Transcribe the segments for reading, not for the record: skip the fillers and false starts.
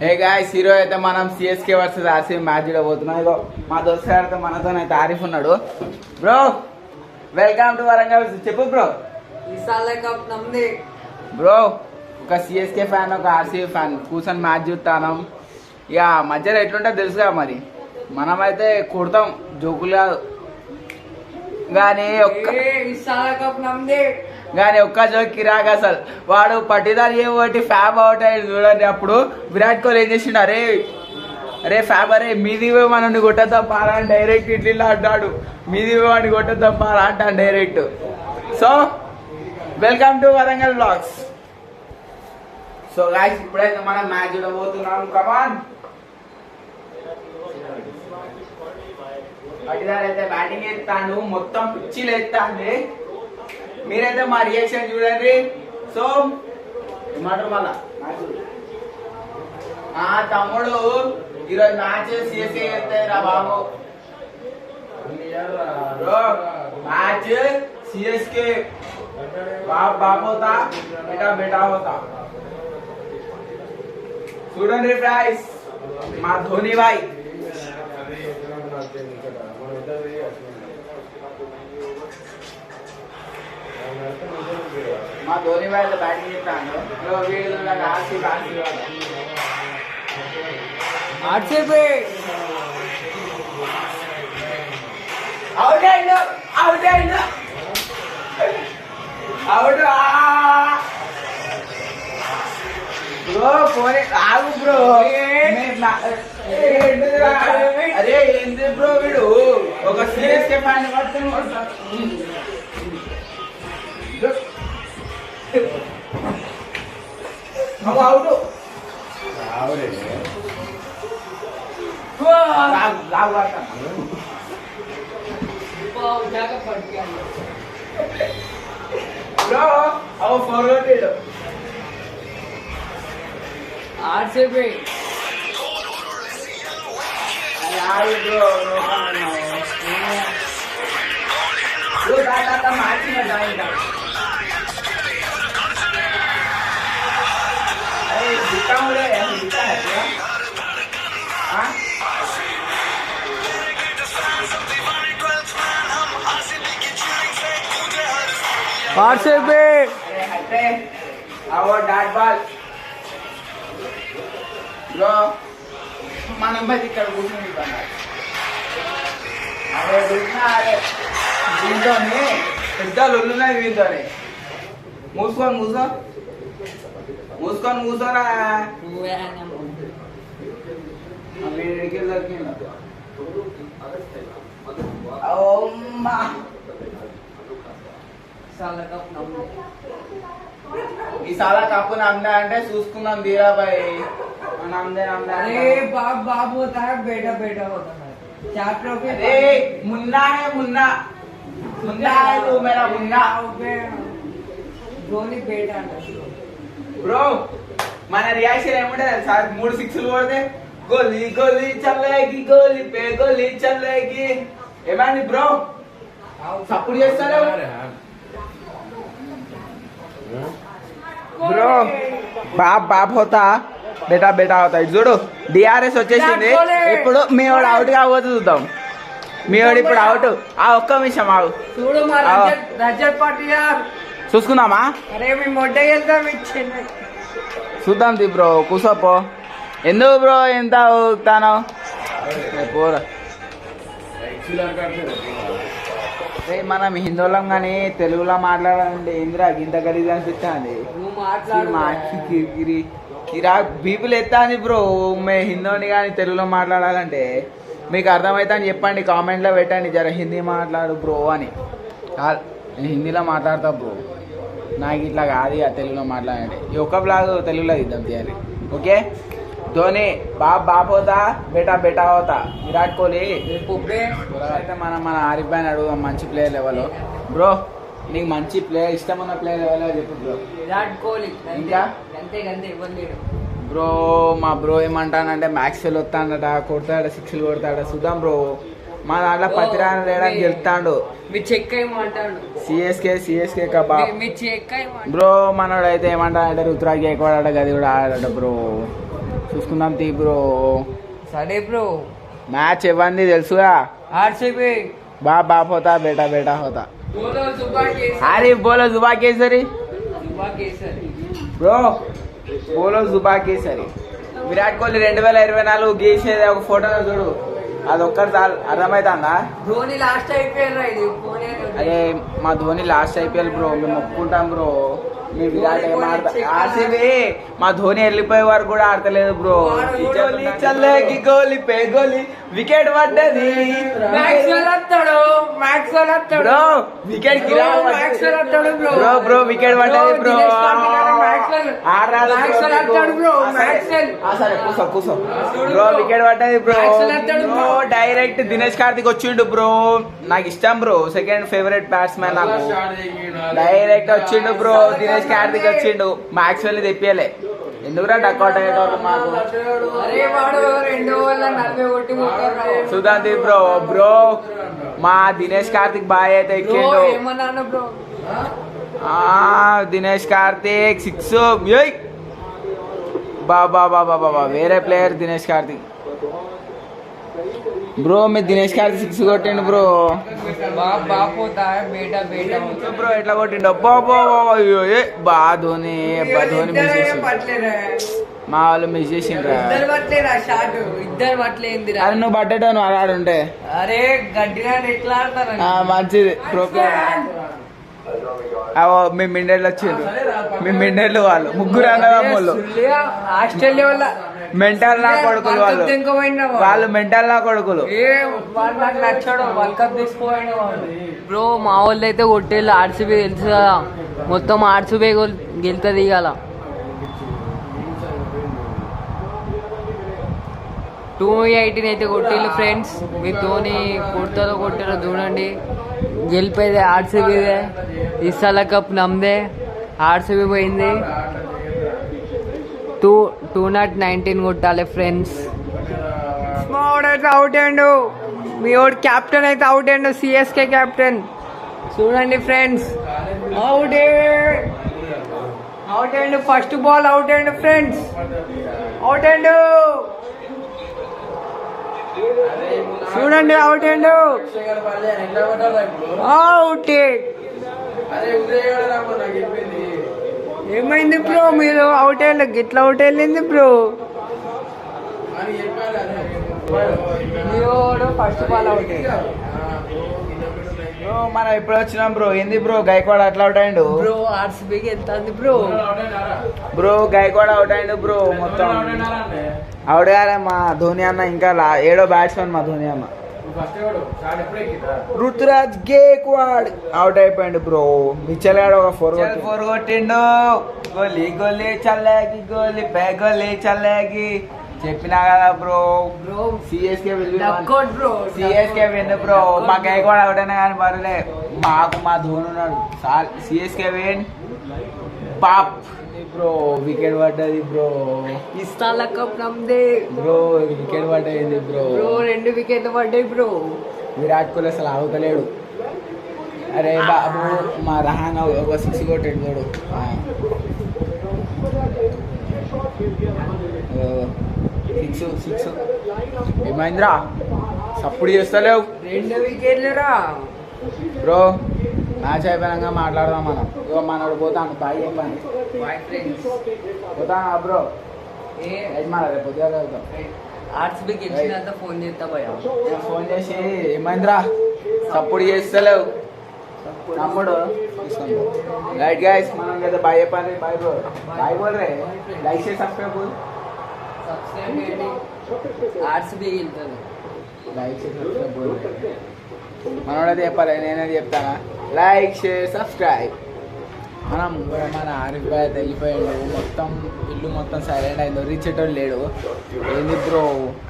ఏ guys hero అయితే మనం CSK versus RCB match చూడబోతున్నాం. ఇగో మా దోస్తు గారితో మనతోనైతే ఆరిఫ్ ఉన్నాడు. Bro welcome to Warangal. చెప్పు బ్రో. బ్రో ఒక సిఎస్కే ఫ్యాన్ ఒక ఆర్సీబీ ఫ్యాన్ కూర్చొని మ్యాచ్ చూస్తాను. ఇక మధ్యలో ఎట్లుంటే తెలుసుగా మరి. మనమైతే కొడతాం జోకులు కాదు కానీ ఒక్క జోక్ కిరాక్ అసలు. వాడు పట్టిదారు ఏమోటి ఫ్యాబ్ అవుట్ అయ్యి చూడండి. అప్పుడు విరాట్ కోహ్లీ ఏం చేసిండు, అరే ఫ్యాబ్ అరే మీది మనల్ని కొట్టద్దాం పారా అని డైరెక్ట్ ఇట్లా అంటాడు. మీది వాడిని కొట్టద్దాం పారా అంటాను direct. So welcome to Warangal blogs. So guys ఇప్పుడైతే మనం మ్యాచ్ చూడబోతున్నాం. కమాన్. పట్టిదారు అయితే బ్యాటింగ్ ఎత్తాను, మొత్తం పిచ్చిలు ఎత్తాండి. మీరైతే మా రియాక్షన్ చూడండి. సో ఏమంటారు మళ్ళా తమ్ముడు ఈరోజు మ్యాచ్ సిఎస్కే చేస్తే రా బాబు. మ్యాచ్ సిఎస్కే బాప్ హోతా బేటా బేటా హోతా. చూడండి ఫ్రైస్ మా ధోని భాయ్. మా ధోని భాయ్ బ్యాటింగ్ చేస్తాను. ఆర్సీబీ అవుట్ అయింది అవుట్ అయింది అవుట్. బ్రో పోనీ ఆగు బ్రో. అరే ఏంది బ్రో వీడు ఒక సిఎస్కే ఫ్యాన్ అవుట్. బ్రో అవ forward RCB RCB dot ball. Bro మనం బట్టి ఇక్కడ కూర్చుని అదే దీంతో పెద్ద లొల్లున్నాయి దీంతో. మూసుకొని కూర్చోరా. ఈ సాలా కప్పు నమ్దా అంటే చూసుకున్నాం దీరాబాయ్. बाप होता है बेटा बेटा होता है. चार ट्रॉफी मुन्ना है मुन्ना है तू मेरा मुन्ना. ధోని బేట బ్రో మన రియాక్షన్ ఏముంటది సార్. 3 సిక్స్లు కొడితే గోలీ గోలీ చల్లేగి గోలీ పే గోలీ చల్లేగి. ఏమైంది బ్రో సపోర్ట్ చేస్తారు బ్రో. బాప్ హోతా బేటా బేటా అవుతా. ఇటు చూడు డిఆర్ఎస్ వచ్చేసింది. ఇప్పుడు మీ వాడు అవుట్ కాకపోతే చూద్దాం. మీ వాడు ఇప్పుడు అవుట్. ఒక్క నిమిషం ఆగు చూడు. రజత్ పాటియార్ చూసుకుందామా? అరే మీ మొట్ట వెళ్తాం ఇచ్చింది చూద్దాం ది బ్రో. కూసోపో. ఎందుకు బ్రో ఎంత ఊగుతాను పోరా. మనం హిందోళం కానీ తెలుగులో మాట్లాడాలంటే ఇందిరా ఇంత గలీజ్ అనిపిస్తుంది. కిరాక్ బీపులు ఎత్తాంది బ్రో. మే హిందోని కానీ తెలుగులో మాట్లాడాలంటే మీకు అర్థమవుతా అని చెప్పండి, కామెంట్లో పెట్టండి. జర హిందీ మాట్లాడు బ్రో అని. నేను హిందీలో మాట్లాడతా బ్రో, నాకు ఇట్లా కాదు ఇక తెలుగులో మాట్లాడండి. ఈ ఒక్క బ్లాగ్ తెలుగులో ఇద్దాం తీయాలి. ఓకే. ధోని బాప్ హోతా బేటా బేటా హోతా. విరాట్ కోహ్లీ అయితే మన ఆరిఫ్ భాయ్ అడుగుదాం మంచి ప్లేయర్ లెవెల్. బ్రో నీకు మంచి ప్లేయర్ ఇష్టమైన ప్లేయర్ లెవెల్ చెప్పు బ్రో. విరాట్ కోహ్లీ. ఇంకా బ్రో మా బ్రో ఏమంటానంటే మ్యాక్స్వెల్ వస్తాడట, కొడతాడు, సిక్స్లు కొడతాడు. చూద్దాం బ్రో. మా దాంట్లో పతిరాని లేడానికి గెలుస్తాడు. సిఎస్కే కబా బ్రో. మనోడు అయితే ఏమంటాడంటే రుతురాజ్ గైక్వాడ్ గది కూడా ఆడాడ బ్రో. చూసుకుందాం తీ బ్రో. సరే బ్రో. మ్యాచ్ ఇవ్వండి తెలుసుగా. ఆర్సీబీ బాప్ హోతా బేటా బేటా హోతా. బోలో సుబా కేసరి. అరే బోలో జుబా కేసరి సుబా కేసరి బ్రో. బోలో జుబా కేసరి. విరాట్ కోహ్లీ 2024 గీసేది ఒక ఫోటోలో చూడు, అది ఒక్కటి చాలు. అర్థమవుతుందా? ధోని లాస్ట్ ఐపీఎల్ రా ఇది. అరే మా ధోని లాస్ట్ ఐపీఎల్ బ్రో, మేము ఒప్పుకుంటాం బ్రో. మీ విరాట్ ఏం ఆడతా ఆర్సీబీ మా ధోని వెళ్ళిపోయే వరకు కూడా ఆడతలేదు బ్రో. చల్లకి గోలి పే గోలి వికెట్ పడ్డది bro. Wicket bro bro wicket పడ్డది బ్రో. సరే కూసో కూసో బ్రో. వికెట్ పడ్డది bro. Bro direct Dinesh Karthik వచ్చిండు బ్రో. నాకు ఇష్టం బ్రో, సెకండ్ ఫేవరెట్ బ్యాట్స్మెన్ నాకు. డైరెక్ట్ వచ్చిండు బ్రో. దినేష్ కార్తిక్ వచ్చిండు. మ్యాక్స్వెల్ తెప్పియలే ఎందుకురా డక్అట్ అయ్యేటోళ్ళు మాకు. సుధాంతి బ్రో. బ్రో మా దినేష్ కార్తిక్ బాయ్ అయితే ఎక్కిండు. దినేష్ కార్తిక్ 6 బాబా బాబా బాబా వేరే ప్లేయర్ దినేష్ కార్తిక్ బ్రో. మీ దినేష్ కార్తిక్ 6 కొట్టిండు బ్రో. బ్రో ఎట్లా కొట్టిండు బా ధోని. ధోని మిస్ చేసిండు. మా వాళ్ళు మిస్ చేసిండ్రా. అరే నువ్వు పట్టేటో నువ్వు అలా ఆడుంటే. అరే గడ్డిగా ఎట్లా ఆడతారు? మంచిది ప్రో ప్లేయర్. మీ మిండేళ్ళు వచ్చిండ్రు. మీ మిండేళ్ళు వాళ్ళు ముగ్గురు అన్నదమ్ముళ్ళు. ఆస్ట్రేలియా వల్ల మెంటల్ నా కొడుకులు వాళ్ళు. వాళ్ళు మెంటల్ నా కొడుకులు. బ్రో మా వాళ్ళు అయితే కొట్టేళ్ళు. ఆర్సీబీ తెలుసు కదా, మొత్తం ఆర్సీబీ గెలుతుంది ఇవాళ. 218 అయితే కొట్టేళ్ళు ఫ్రెండ్స్. మీతోని కొట్టారో చూడండి. గెలిపేదే ఆర్సీబీదే. ఈసాల కప్ నమ్మదే. ఆర్సీబీ పోయింది. 219 కొట్టాలి ఫ్రెండ్స్. అయితే అవుట్ అయ్యండు. మీ ఓడి క్యాప్టెన్ అయితే అవుట్ అయ్యండు. సిఎస్కే క్యాప్టెన్ చూడండి ఫ్రెండ్స్. అవుట్ అయ్యండు. ఫస్ట్ బాల్ అవుట్ అయ్యండు ఫ్రెండ్స్. అవుట్ అయ్యండు. చూడండి అవుట్ అయ్యండు. అవుట్. ఏమైంది బ్రో మీరు అవుట్ అయ్యాలి? గిట్లా అవుట్ వెళ్ళింది bro. First ball out. Bro మనం ఎప్పుడు వచ్చినాం బ్రో? ఏంది బ్రో గైక్వాడ్ అట్లా అవుట్ అయ్యిండు బ్రో? ఆర్సీబీకి వెళ్తాంది బ్రో. బ్రో గైక్వాడ్ అవుట్ అయ్యిండు బ్రో. మొత్తం అవుట్ గారే మా ధోని అన్న. ఇంకా 7వ బ్యాట్స్మెన్ మా ధోని అన్న. రుతురాజ్ గైక్వాడ్ అవుట్ అయిపోయిండు బ్రో. మిచెల్ గాడు ఒక 4 కొట్టిండు. గోలీ గోలీ చల్లేగి గోలీ పే గోలీ చల్లేగి చెప్పినా కదా bro. CSK CSK win bro. మా గైక్వాడ్ అవుట్ అయినా కానీ పర్లే, మాకు మా ధోని ఉన్నాడు. సిఎస్కే విన్ పాప్ బ్రో. వికెట్ పడ్డది బ్రో. ఇస్తాల కప్ నమ్మదే బ్రో. వికెట్ పడ్డది బ్రో. 2 వికెట్లు పడ్డాయి బ్రో. విరాట్ కోహ్లీ అసలు ఆగుతలేడు. అరే బాబు మా రహాన్ ఒక 6 కొట్టాడు చూడు. 6 ఏమైందిరా? సప్పుడు చేస్తలేవు. 2 వికెట్లు రా బ్రో. మ్యాచ్ అయిపోయినాక మాట్లాడదాం మనం. ఇగో మనోడు పోతాను. బాయ్ చెప్పండి. పోతాను బ్రో. యజమాన రేపు పొద్దుగా వెళ్తాం. ఆర్సీబీకి గెలిచినంత ఫోన్ చేస్తా భయ. ఫోన్ చేసి ఏమైందిరా సప్పుడు చేస్తలేవు తమ్ముడు. రైట్ గైస్ మనం కదా బాయ్ చెప్పండి. బాయ్ బ్రో. బాయ్ బోల్ రే. లైక్ చేసి సబ్స్క్రైబ్ చేయండి. ఆర్సీబీ గెలుతుంది. లైక్ చేసి సబ్స్క్రైబ్ బోల్. మనోడైతే చెప్పాలి, నేనేది చెప్తానా? Like share subscribe. మన ఆరిఫ్ బాయ్ అయితే వెళ్ళిపోయాడు. మొత్తం ఇల్లు మొత్తం సైలెంట్ అయింది. రీచేటోడు లేడు. ఏంది బ్రో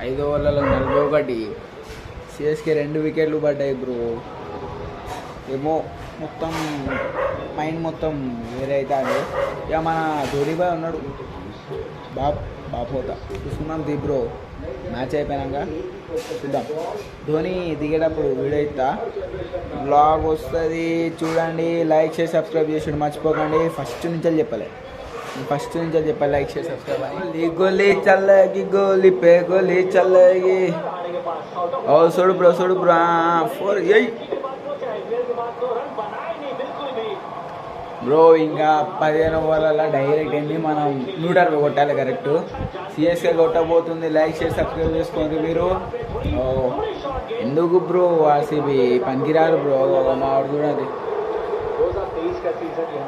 5 ఓవర్లలో 41. సిఎస్కే 2 వికెట్లు పడ్డాయి బ్రో. ఏమో మొత్తం మైండ్ మొత్తం వేరే అవుతుంది. ఇక మన ధోని బాయ్ ఉన్నాడు. బాపోతా చూసుకున్నాం ది బ్రో. మ్యాచ్ అయిపోయినాక చూద్దాం. ధోని దిగేటప్పుడు వీడియో ఇస్తా. బ్లాగ్ వస్తుంది చూడండి. లైక్ చేసి సబ్స్క్రైబ్ చేసి మర్చిపోకండి. ఫస్ట్ నుంచి చెప్పలే ఫస్ట్ నుంచి చెప్పాలి లైక్ షేర్ సబ్స్క్రైబ్ అని గోలీ చల్లగి గోలీ పే గోలీ చల్లగి ఓ చూడు బ్రో 4 8 బ్రో ఇంకా 15 ఓవర్ల డైరెక్ట్ వెళ్ళి మనం 160 కొట్టాలి కరెక్ట్. సిఎస్కే కొట్టబోతుంది. లైక్ షేర్ సబ్స్క్రైబ్ చేసుకోండి మీరు. ఎందుకు బ్రో ఆర్సీబీ పనికిరారు బ్రో. మా వాడు చూడండి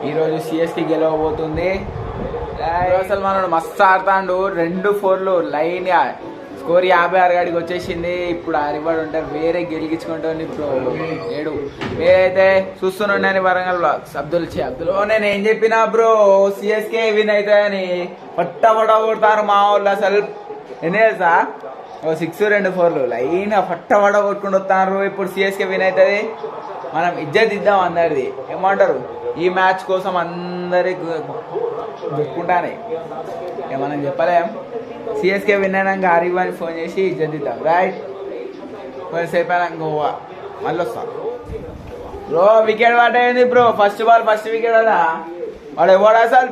ఈరోజు సిఎస్కే గెలవబోతుంది. అసలు మనోడు మస్తు ఆడుతాడు. 2 4లు లైన్ స్కోర్ 56 కాడికి వచ్చేసింది. ఇప్పుడు ఆరివాడు ఉంటే వేరే గెలిగించుకుంటుంది బ్రో. ఏడు మీరైతే చూస్తుండీ వరంగల్ బ్లాగ్స్. అబ్దుల్ నేను ఏం చెప్పినా బ్రో సిఎస్కే విన్ అవుతాయని పట్ట కొడతారు మా వాళ్ళు. అసలు ఎన్ని తెలుసా 6 2 4లు లైన్ పట్ట కొట్టుకుంటూ వస్తారు. ఇప్పుడు సిఎస్కే విన్ అవుతుంది. మనం ఇజ్జత్ ఇద్దాం అందరిది. ఏమంటారు ఈ మ్యాచ్ కోసం అందరి దొరుకుంటానే మనం చెప్పలేం. సిఎస్కే విన్ అయినాక ఆరివాని ఫోన్ చేసి ఇజ్జత్ ఇద్దాం రైట్. కొంతసేపు అయినా గోవా మళ్ళీ వస్తాం బ్రో. వికెట్ పట్టేది bro. First ball first wicket అలా వాడు ఎవడు అసలు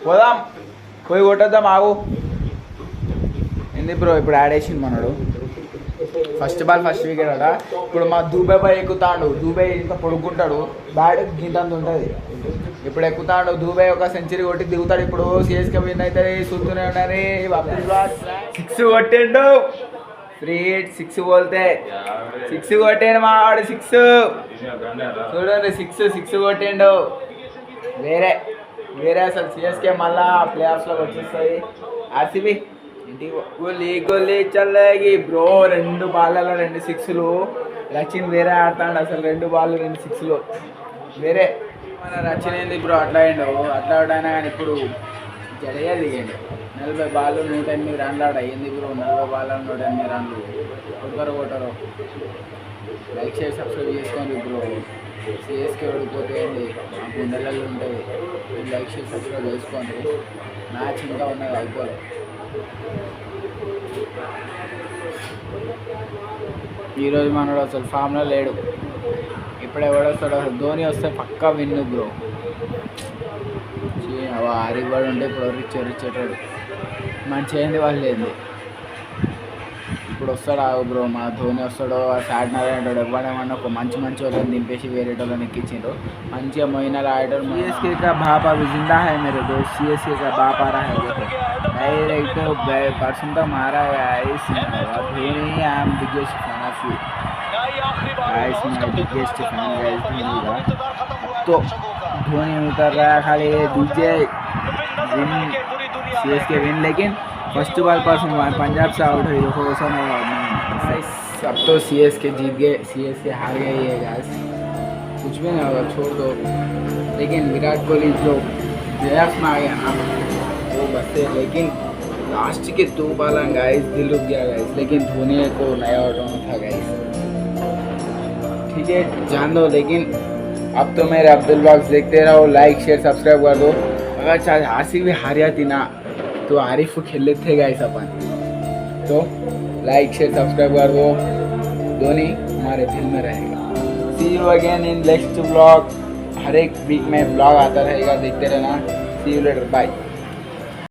పోదాం పోయి కొట్టద్దాం ఆగు. ఏంది బ్రో ఇప్పుడు ఆడేసింది మనడు. ఫస్ట్ బాల్ ఫస్ట్ వికెట్ అట. ఇప్పుడు మా దూబే బాయ్ ఎక్కుతాడు. దూబే ఇంత పొడుక్కుంటాడు. బ్యాట్ గింతంత ఉంటుంది. ఇప్పుడు ఎక్కుతాడు దూబే. ఒక సెంచరీ కొట్టి దిగుతాడు. ఇప్పుడు సిఎస్కే విన్ అవుతుంది. చూస్తూనే ఉండాలి. 6 కొట్టిండు. 3 8 6 పోతే 6 కొట్టాడు మా వాడు. 6 చూడండి 6 కొట్టిండు. వేరే అసలు సిఎస్కే మళ్ళా ప్లే ఆఫ్స్లోకి వచ్చేస్తుంది. RCB గొల్లి Challagi bro. 2 బాళ్ళలో 2 6లు. రచిన్ వేరే ఆడతాడు అసలు. 2 బాళ్ళు 2 6లు వేరే. మన రచిన్ ఏంది బ్రో అట్లా అయ్యిండు. అట్లా ఆడాయినా కానీ ఇప్పుడు జడగా దిగండి. 40 బాళ్ళు 108 రన్లు అయ్యింది బ్రో. 40 బాళ్ళు 108 రన్లు కొట్టరు. లైక్ షేర్ సబ్స్క్రైబ్ చేసుకోండి బ్రో. సిఎస్కే ఓడిపోతే ఆ గుండెలలో ఉంటుంది. లైక్ షేర్ సబ్స్క్రైబ్ చేసుకోండి. మ్యాచ్ ఇంకా ఉన్నది అయిపోలేదు. ఈరోజు మనోడు అసలు ఫామ్లో లేడు. ఇప్పుడు ఎవడొస్తాడు అసలు. ధోని వస్తే పక్కా విన్ను బ్రో. ఆరివాడు ఉంటే ఇప్పుడు రిచ్చేటాడు. మంచి అయింది వాళ్ళు లేదు. ఇప్పుడు వస్తాడు ఆగు బ్రో. మా ధోని వస్తాడో సాడినాడు అంటాడు. ఎవడేమన్నా ఒక మంచి వాళ్ళని దింపేసి వేరే వాళ్ళని ఎక్కించారు. మంచిగా మొయినాలు ఆడారు. సిఎస్కే కా బాపా जिंदा है मेरे दोस्त. सीएसके का बाप आ रहा है देखो. डायरेक्ट परसों तो मारा guys. Dhoni I am biggest fan of you guys. मैं बिगेस्ट फैन गाइस धोनी का. तो धोनी उतर रहा है खाली डीजे विन. CSK win. लेकिन फर्स्ट बॉल पर पंजाब से आउट हुई. अब तो सीएसके जीत गए. सीएसके हार गए है गाइस. कुछ भी नहीं होगा छोड़ दो. लेकिन विराट कोहली जो प्लेयर्स में आ गया ना वो बस है. लेकिन लास्ट के 2 बॉल गाइस दिल रुक गया गाइस. लेकिन धोनी को नया उठाना था गाइस. ठीक है जान दो. लेकिन अब तो मेरे अब्दुल ब्लॉग्स देखते रहो. लाइक शेयर सब्सक्राइब कर दो. अगर चाहे आरसीबी हार जाती ना तो आरिफ खेल लेते गाइस अपन. तो लाइक शेयर सब्सक्राइब कर दो. धोनी हमारे दिल में रहेगा. See you again in next blog. हर एक वीक में ब्लॉग आता रहेगा. देखते रहना. See you later. बाय.